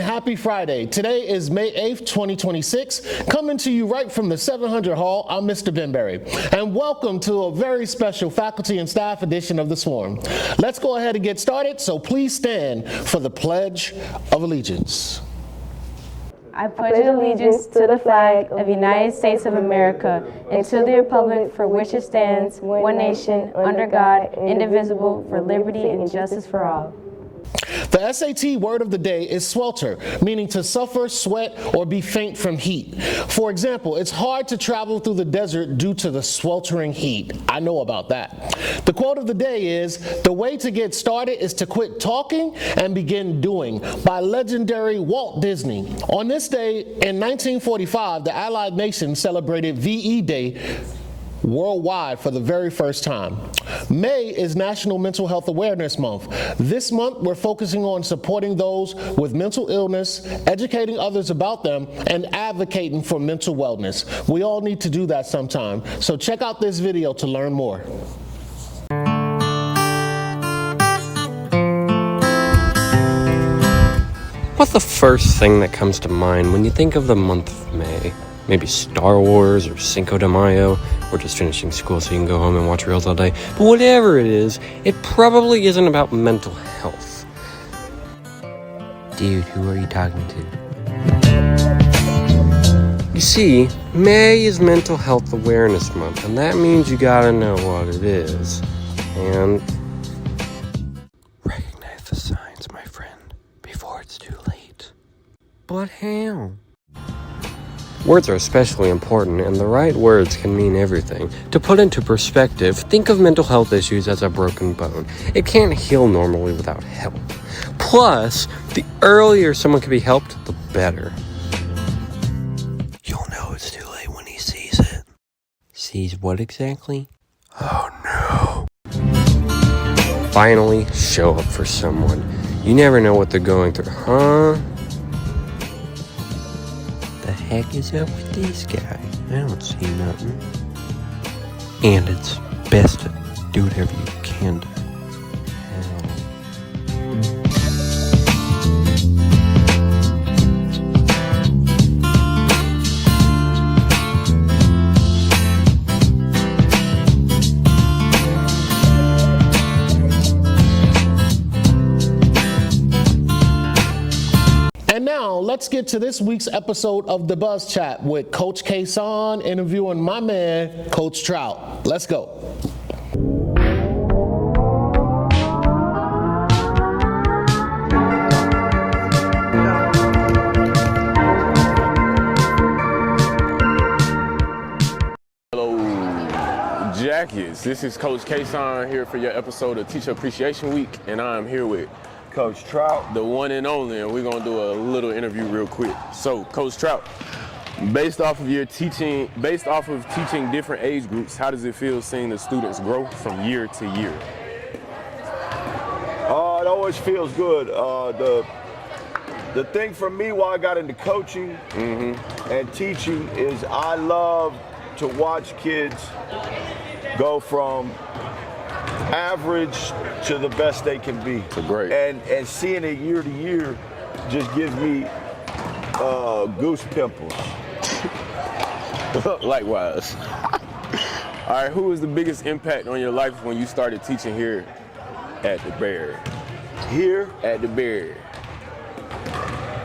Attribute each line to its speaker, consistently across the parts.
Speaker 1: happy Friday. Today is May 8th, 2026. Coming to you right from the 700 Hall, I'm Mr. Benberry. And welcome to a very special faculty and staff edition of The Swarm. Let's go ahead and get started, so please stand for the Pledge of Allegiance.
Speaker 2: I pledge allegiance to the flag of the United States of America and to the republic for which it stands, one nation, under God, indivisible, for liberty and justice for all.
Speaker 1: The SAT word of the day is swelter, meaning to suffer, sweat, or be faint from heat. For example, it's hard to travel through the desert due to the sweltering heat. I know about that. The quote of the day is, "The way to get started is to quit talking and begin doing," by legendary Walt Disney. On this day in 1945, the Allied nations celebrated VE Day worldwide for the very first time. May is National Mental Health Awareness Month. This month, we're focusing on supporting those with mental illness, educating others about them, and advocating for mental wellness. We all need to do that sometime. So check out this video to learn more.
Speaker 3: What's the first thing that comes to mind when you think of the month of May? Maybe Star Wars or Cinco de Mayo, or just finishing school so you can go home and watch reels all day. But whatever it is, it probably isn't about mental health. Dude, who are you talking to? You see, May is Mental Health Awareness Month, and that means you gotta know what it is. And recognize the signs, my friend, before it's too late. But how? Words are especially important, and the right words can mean everything. To put into perspective, think of mental health issues as a broken bone. It can't heal normally without help. Plus, the earlier someone can be helped, the better. You'll know it's too late when he sees it. Sees what exactly? Oh no. Finally, show up for someone. You never know what they're going through, huh? The heck is up with this guy? I don't see nothing. And it's best to do whatever you can to help.
Speaker 1: And now, let's get to this week's episode of The Buzz Chat with Coach K-Son interviewing my man, Coach Trout. Let's go.
Speaker 4: Hello, Jackies. This is Coach K-Son here for your episode of Teacher Appreciation Week, and I'm here with
Speaker 5: Coach Trout,
Speaker 4: the one and only, and we're gonna do a little interview real quick. So, Coach Trout, based off of teaching different age groups, how does it feel seeing the students grow from year to year?
Speaker 5: it always feels good. The thing for me why I got into coaching and teaching is I love to watch kids go from average to the best they can be.
Speaker 4: So great.
Speaker 5: And seeing it year to year just gives me goose pimples.
Speaker 4: Likewise. All right, who was the biggest impact on your life when you started teaching here at the Bear?
Speaker 5: Here
Speaker 4: At the Bear.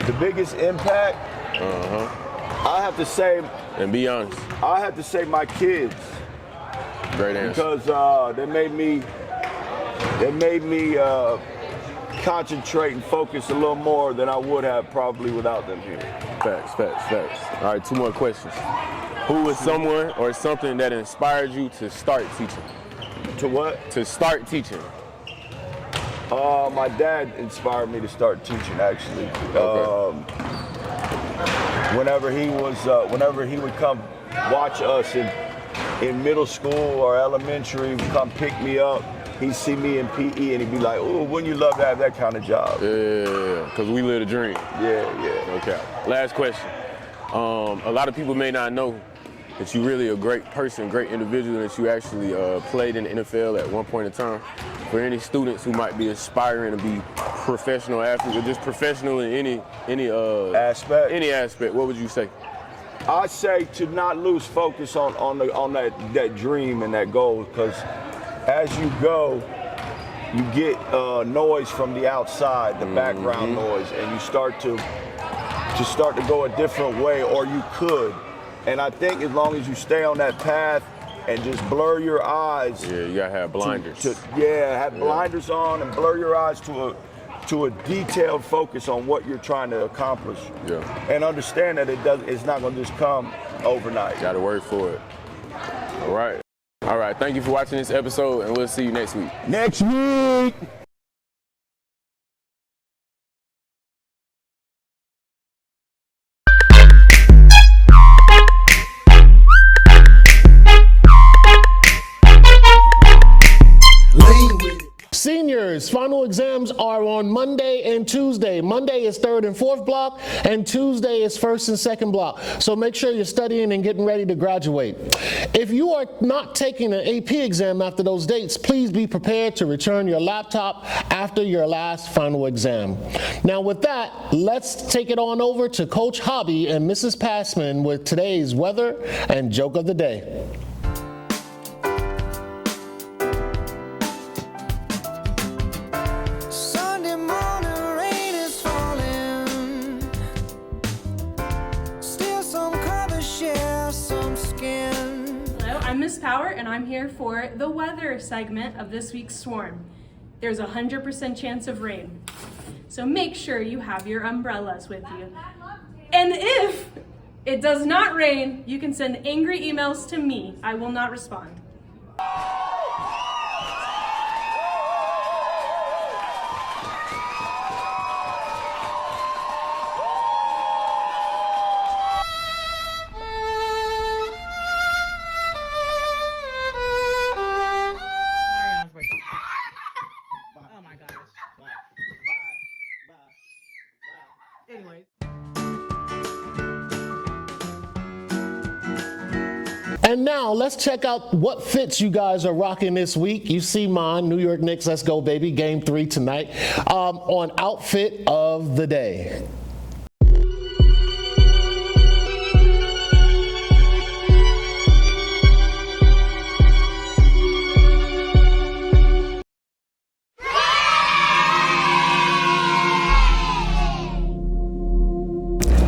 Speaker 5: the biggest impact, I have to say,
Speaker 4: And be honest.
Speaker 5: I have to say my kids,
Speaker 4: Great answer.
Speaker 5: because they made me concentrate and focus a little more than I would have probably without them here.
Speaker 4: Facts. All right, two more questions. Who was someone or something that inspired you to start teaching?
Speaker 5: To what?
Speaker 4: To start teaching.
Speaker 5: My dad inspired me to start teaching, actually.
Speaker 4: Okay.
Speaker 5: Whenever he would come watch us in middle school or elementary, come pick me up, he'd see me in PE and he'd be like, "Oh, wouldn't you love to have that kind of job?"
Speaker 4: Yeah, because we live a dream.
Speaker 5: Yeah.
Speaker 4: Okay. Last question. A lot of people may not know that you're really a great person, great individual, that you actually played in the NFL at one point in time. For any students who might be aspiring to be professional athlete, or just professional in any
Speaker 5: Aspect.
Speaker 4: Any aspect, what would you say?
Speaker 5: I say to not lose focus on that dream and that goal, because as you go, you get noise from the outside, the background noise, and you start to go a different way, or you could. And I think as long as you stay on that path and just blur your eyes.
Speaker 4: Yeah, you gotta have blinders.
Speaker 5: Have blinders on and blur your eyes to a detailed focus on what you're trying to accomplish.
Speaker 4: Yeah.
Speaker 5: And understand that it's not gonna just come overnight.
Speaker 4: Gotta work for it. All right. All right, thank you for watching this episode, and we'll see you next week.
Speaker 5: Next week.
Speaker 1: Seniors, final exams are on Monday and Tuesday. Monday is 3rd and 4th block, and Tuesday is 1st and 2nd block. So make sure you're studying and getting ready to graduate. If you are not taking an AP exam after those dates, please be prepared to return your laptop after your last final exam. Now with that, let's take it on over to Coach Hobby and Mrs. Passman with today's weather and joke of the day.
Speaker 6: Sunday morning rain is falling. Still some cover, share some skin.
Speaker 7: Hello, I'm Miss Power, and I'm here for the weather segment of this week's Swarm. There's a 100% chance of rain, so make sure you have your umbrellas with you. And if it does not rain, you can send angry emails to me. I will not respond.
Speaker 1: And now let's check out what fits you guys are rocking this week. You see mine, New York Knicks, let's go baby, game 3 tonight, on Outfit of the Day.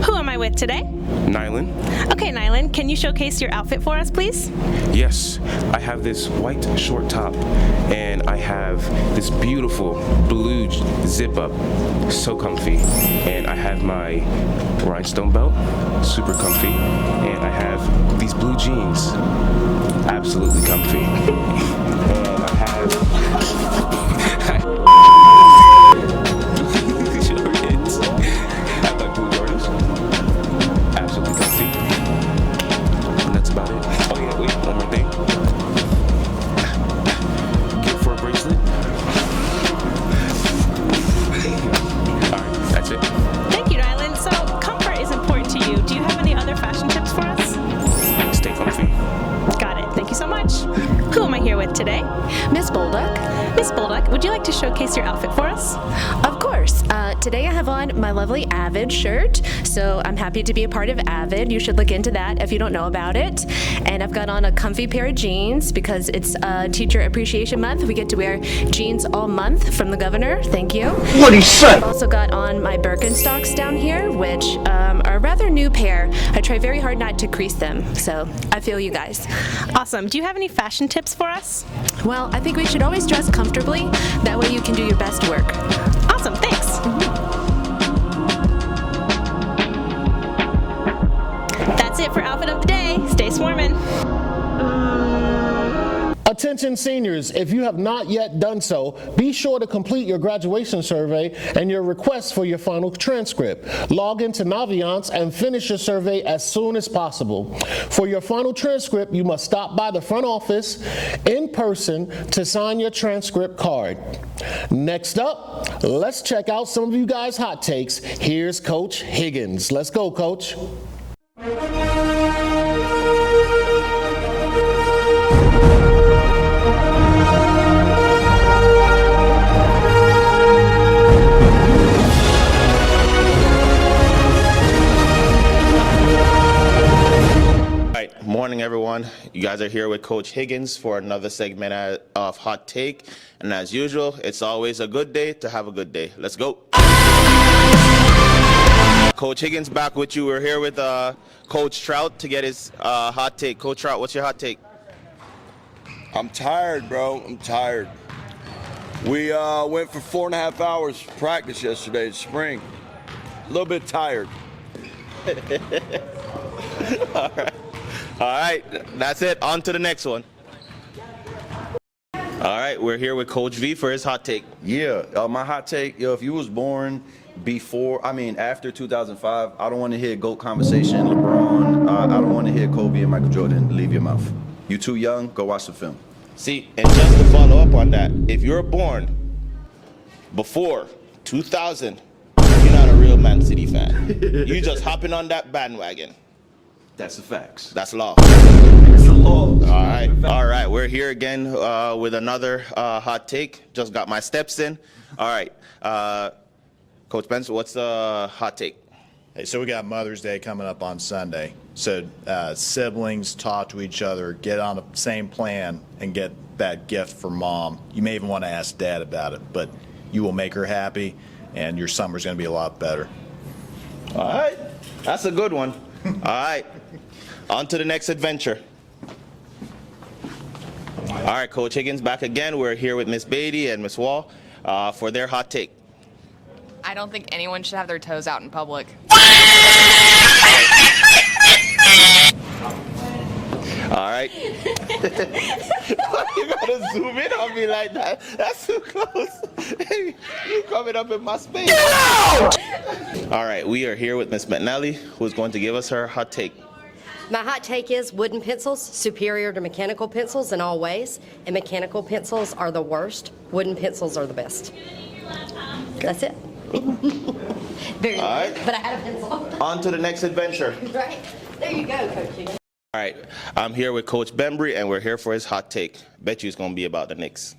Speaker 8: Who am I with today?
Speaker 9: Nylan.
Speaker 8: Okay, Nylan, can you showcase your outfit for us, please?
Speaker 9: Yes, I have this white short top and I have this beautiful blue zip up, so comfy. And I have my rhinestone belt, super comfy. And I have these blue jeans, absolutely comfy. And I have
Speaker 8: today?
Speaker 10: Miss Bolduck.
Speaker 8: Miss Bolduck, would you like to showcase your outfit for us?
Speaker 10: Of course. Today I have on my lovely Avid shirt, so I'm happy to be a part of Avid. You should look into that if you don't know about it. And I've got on a comfy pair of jeans because it's Teacher Appreciation Month. We get to wear jeans all month from the governor. Thank you.
Speaker 1: What'd he say?
Speaker 10: I've also got on my Birkenstocks down here, which are a rather new pair. I try very hard not to crease them, so I feel you guys.
Speaker 8: Awesome. Do you have any fashion tips for us?
Speaker 10: Well, I think we should always dress comfortably. That way you can do your best work.
Speaker 8: Awesome. Thanks. That's it for Outfit of the Day. Stay swarming.
Speaker 1: Attention seniors, if you have not yet done so, be sure to complete your graduation survey and your request for your final transcript. Log into Naviance and finish your survey as soon as possible. For your final transcript, you must stop by the front office in person to sign your transcript card. Next up, let's check out some of you guys' hot takes. Here's Coach Higgins. Let's go, Coach.
Speaker 11: morning, everyone. You guys are here with Coach Higgins for another segment of Hot Take. And as usual, it's always a good day to have a good day. Let's go. Coach Higgins back with you. We're here with Coach Trout to get his hot take. Coach Trout, what's your hot take?
Speaker 5: I'm tired, bro. I'm tired. We went for 4.5 hours practice yesterday in spring. A little bit tired.
Speaker 11: All right, that's it. On to the next one. All right, we're here with Coach V for his hot take.
Speaker 12: Yeah, my hot take, if you was born after 2005, I don't want to hear GOAT conversation, LeBron. I don't want to hear Kobe and Michael Jordan leave your mouth. You too young, go watch the film.
Speaker 11: See, and just to follow up on that, if you're born before 2000, you're not a real Man City fan. You just hopping on that bandwagon.
Speaker 12: That's the facts.
Speaker 11: That's law.
Speaker 12: It's the law.
Speaker 11: All right. We're here again with another hot take. Just got my steps in. All right. Coach Benson, what's the hot take?
Speaker 13: Hey, so we got Mother's Day coming up on Sunday. So siblings talk to each other, get on the same plan, and get that gift for mom. You may even want to ask dad about it, but you will make her happy, and your summer's going to be a lot better.
Speaker 11: All right. That's a good one. All right. On to the next adventure. All right, Coach Higgins back again. We're here with Miss Beatty and Miss Wall for their hot take.
Speaker 14: I don't think anyone should have their toes out in public.
Speaker 11: All right. You gotta zoom in on me like that. That's too close. You coming up in my space. Get out! All right, we are here with Miss McNally, who's going to give us her hot take.
Speaker 15: My hot take is wooden pencils superior to mechanical pencils in all ways, and mechanical pencils are the worst. Wooden pencils are the best. That's it. Very
Speaker 11: All right.
Speaker 15: But I had a pencil.
Speaker 11: On to the next adventure.
Speaker 15: Right. There you go, Coach.
Speaker 11: All right, I'm here with Coach Bembry, and we're here for his hot take. Bet you it's going to be about the Knicks.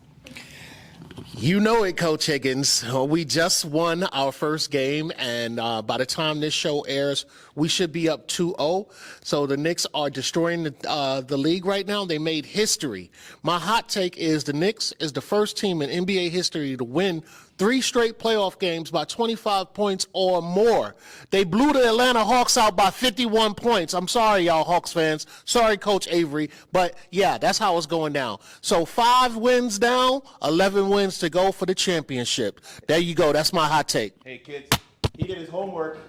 Speaker 1: You know it, Coach Higgins. We just won our first game, and by the time this show airs, we should be up 2-0. So the Knicks are destroying the league right now. They made history. My hot take is the Knicks is the first team in NBA history to win 3 straight playoff games by 25 points or more. They blew the Atlanta Hawks out by 51 points. I'm sorry, y'all Hawks fans. Sorry, Coach Avery. But, yeah, that's how it's going down. So 5 wins down, 11 wins to go for the championship. There you go. That's my hot take.
Speaker 11: Hey, kids, he did his homework.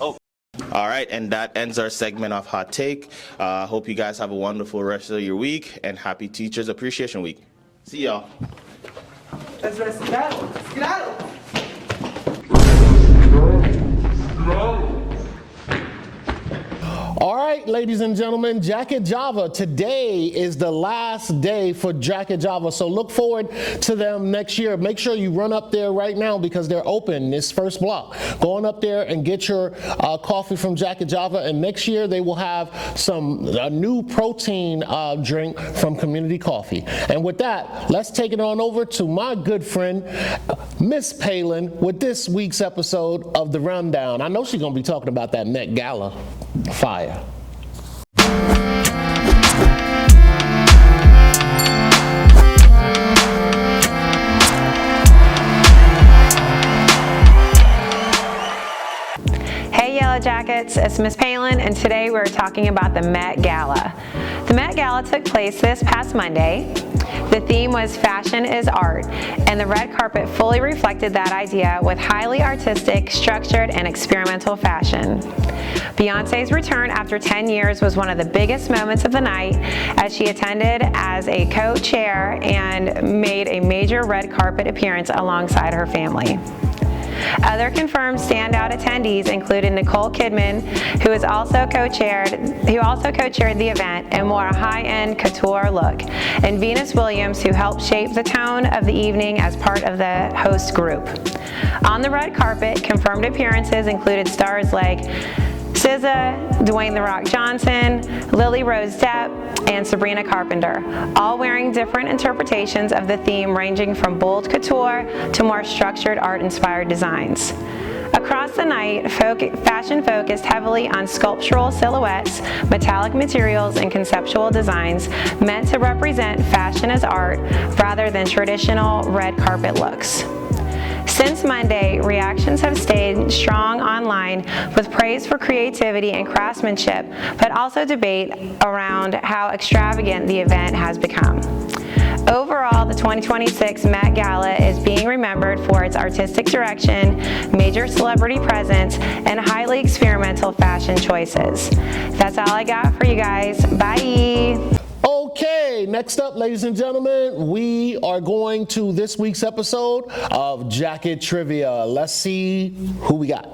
Speaker 11: Oh. All right, and that ends our segment of Hot Take. Hope you guys have a wonderful rest of your week, and happy Teachers Appreciation Week. See y'all.
Speaker 16: Let's skedaddle. Skedaddle.
Speaker 1: All right, ladies and gentlemen, Jacket Java. Today is the last day for Jacket Java, so look forward to them next year. Make sure you run up there right now because they're open this first block. Go on up there and get your coffee from Jacket Java, and next year they will have a new protein drink from Community Coffee. And with that, let's take it on over to my good friend, Miss Palin, with this week's episode of The Rundown. I know she's going to be talking about that Met Gala. Fire.
Speaker 2: Hey Yellow Jackets, it's Miss Palin, and today we're talking about the Met Gala. The Met Gala took place this past Monday. The theme was Fashion is Art, and the red carpet fully reflected that idea with highly artistic, structured, and experimental fashion. Beyoncé's return after 10 years was one of the biggest moments of the night as she attended as a co-chair and made a major red carpet appearance alongside her family. Other confirmed standout attendees included Nicole Kidman, who also co-chaired the event and wore a high-end couture look, and Venus Williams, who helped shape the tone of the evening as part of the host group. On the red carpet, confirmed appearances included stars like SZA, Dwayne "The Rock" Johnson, Lily Rose Depp, and Sabrina Carpenter, all wearing different interpretations of the theme ranging from bold couture to more structured art-inspired designs. Across the night, fashion focused heavily on sculptural silhouettes, metallic materials, and conceptual designs meant to represent fashion as art rather than traditional red carpet looks. Since Monday, reactions have stayed strong online with praise for creativity and craftsmanship, but also debate around how extravagant the event has become. Overall, the 2026 Met Gala is being remembered for its artistic direction, major celebrity presence, and highly experimental fashion choices. That's all I got for you guys. Bye!
Speaker 1: Okay, next up, ladies and gentlemen, we are going to this week's episode of Jacket Trivia. Let's see who we got.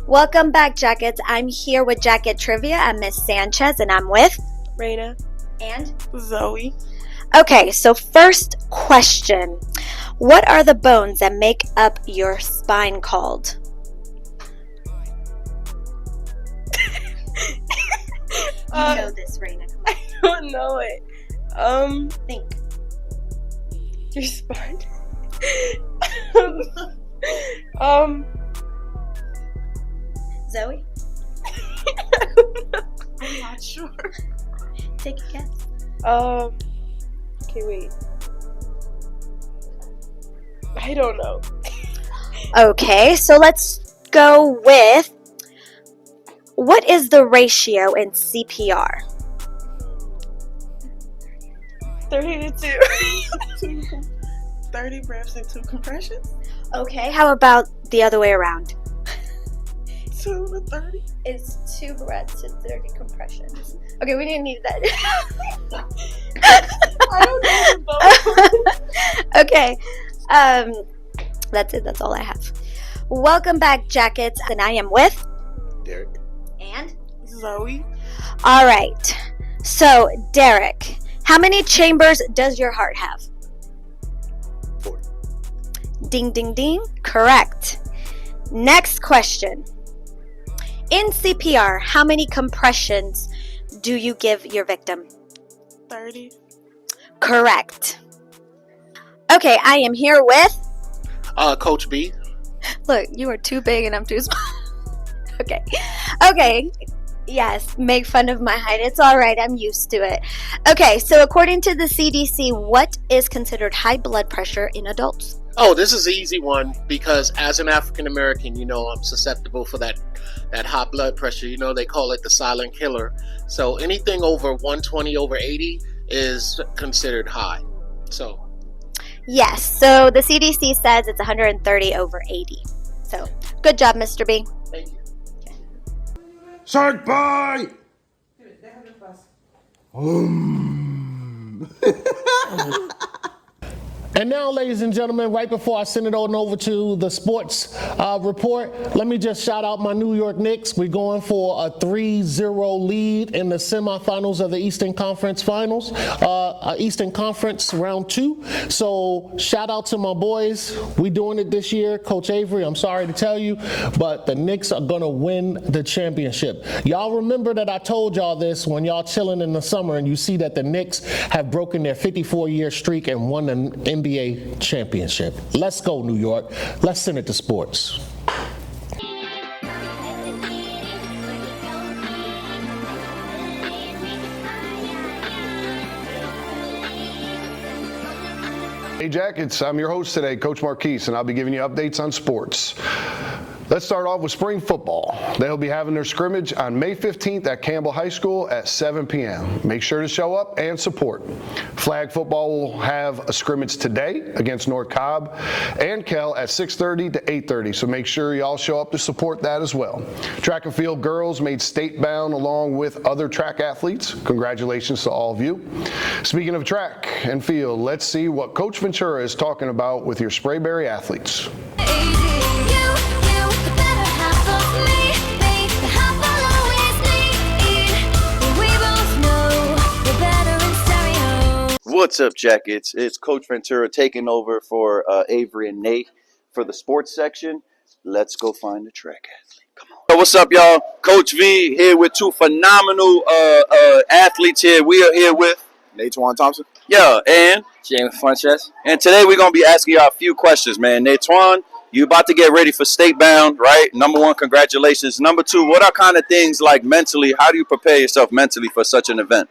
Speaker 17: Welcome back, Jackets. I'm here with Jacket Trivia. I'm Miss Sanchez, and I'm with
Speaker 18: Raina
Speaker 17: and
Speaker 18: Zoe.
Speaker 17: Okay, so first question. What are the bones that make up your spine called? You know this, Raina.
Speaker 18: I don't know it.
Speaker 17: Think.
Speaker 18: Your spine.
Speaker 17: Zoe?
Speaker 18: I'm not sure.
Speaker 17: Take a guess.
Speaker 18: Okay, wait. I don't know.
Speaker 17: Okay, so let's go with, what is the ratio in CPR?
Speaker 18: 30 to 2. 30 breaths and 2 compressions.
Speaker 17: Okay, how about the other way around?
Speaker 18: 2 to 30.
Speaker 17: It's 2 breaths and 30 compressions. Okay, we didn't need that.
Speaker 18: I don't know.
Speaker 17: Okay, that's it. That's all I have. Welcome back, Jackets, and I am with
Speaker 12: Derek
Speaker 17: and
Speaker 18: Zoe.
Speaker 17: All right. So, Derek, how many chambers does your heart have?
Speaker 12: 4.
Speaker 17: Ding, ding, ding. Correct. Next question. In CPR, how many compressions do you give your victim?
Speaker 18: 30.
Speaker 17: Correct. Okay, I am here with
Speaker 1: Coach B.
Speaker 17: Look, you are too big and I'm too small. Okay. Yes, make fun of my height. It's all right. I'm used to it. Okay, so according to the CDC, what is considered high blood pressure in adults?
Speaker 1: Oh, this is an easy one because as an African American, I'm susceptible for that high blood pressure. They call it the silent killer. So anything over 120 over 80 is considered high. So
Speaker 17: yes, so the CDC says it's 130 over 80. So good job, Mr. B.
Speaker 1: Thank you.
Speaker 5: Shark Boy!
Speaker 1: And now, ladies and gentlemen, right before I send it on over to the sports report, let me just shout out my New York Knicks. We're going for a 3-0 lead in the semifinals of the Eastern Conference Finals, Eastern Conference Round 2. So shout out to my boys. We're doing it this year. Coach Avery, I'm sorry to tell you, but the Knicks are going to win the championship. Y'all remember that I told y'all this when y'all chilling in the summer and you see that the Knicks have broken their 54-year streak and won an NBA championship. Let's go, New York. Let's send it to sports.
Speaker 19: Hey Jackets, I'm your host today, Coach Marquise, and I'll be giving you updates on sports. Let's start off with spring football. They'll be having their scrimmage on May 15th at Campbell High School at 7 p.m. Make sure to show up and support. Flag football will have a scrimmage today against North Cobb and Kell at 6:30 to 8:30, so make sure y'all show up to support that as well. Track and field girls made state bound along with other track athletes. Congratulations to all of you. Speaking of track and field, let's see what Coach Ventura is talking about with your Sprayberry athletes.
Speaker 12: What's up, Jackets? It's Coach Ventura taking over for Avery and Nate for the sports section. Let's go find the track athlete. Come on.
Speaker 20: What's up, y'all? Coach V here with two phenomenal athletes here. We are here with
Speaker 21: Natwan Thompson.
Speaker 20: Yeah, and James Funches. And today we're gonna be asking y'all a few questions, man. Natwan, you about to get ready for state bound, right? Number one, congratulations. Number two, what are kind of things like mentally? How do you prepare yourself mentally for such an event?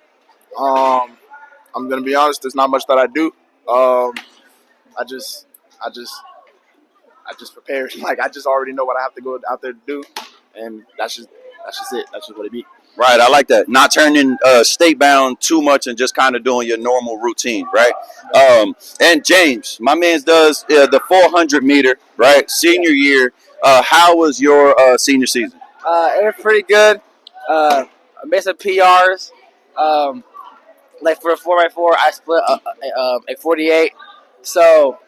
Speaker 21: I'm gonna be honest. There's not much that I do. I just prepare. Like I just already know what I have to go out there to do, and that's just it. That's just what it be.
Speaker 20: Right, I like that. Not turning state bound too much and just kind of doing your normal routine, right? And James, my man does the 400 meter, right? Senior year. How was your senior season?
Speaker 22: It was pretty good. I made some PRs. Like for a 4x4, I split a 48. So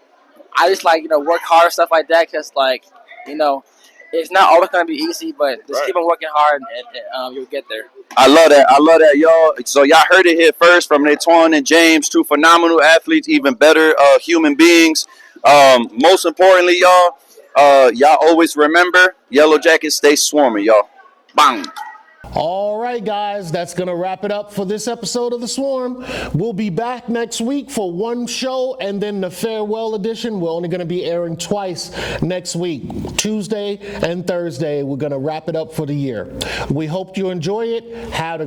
Speaker 22: I just work hard and stuff like that because it's not always going to be easy, but just keep on working hard and you'll get there.
Speaker 20: I love that, y'all. So y'all heard it here first from Natwan and James, two phenomenal athletes, even better human beings. Most importantly, y'all always remember, Yellow Jackets stay swarming, y'all. Bang.
Speaker 1: All right, guys, that's going to wrap it up for this episode of The Swarm. We'll be back next week for one show and then the farewell edition. We're only going to be airing twice next week, Tuesday and Thursday. We're going to wrap it up for the year. We hope you enjoy it. Have a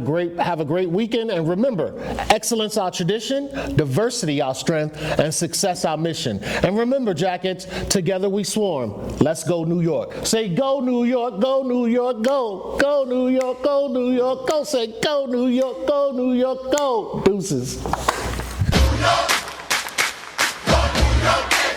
Speaker 1: great weekend. And remember, excellence our tradition, diversity our strength, and success our mission. And remember, Jackets, together we swarm. Let's go New York. Say, go New York, go New York, go. Go New York, go New York, go. Say, go New York, go New York, go. Deuces.
Speaker 6: New York, go New York.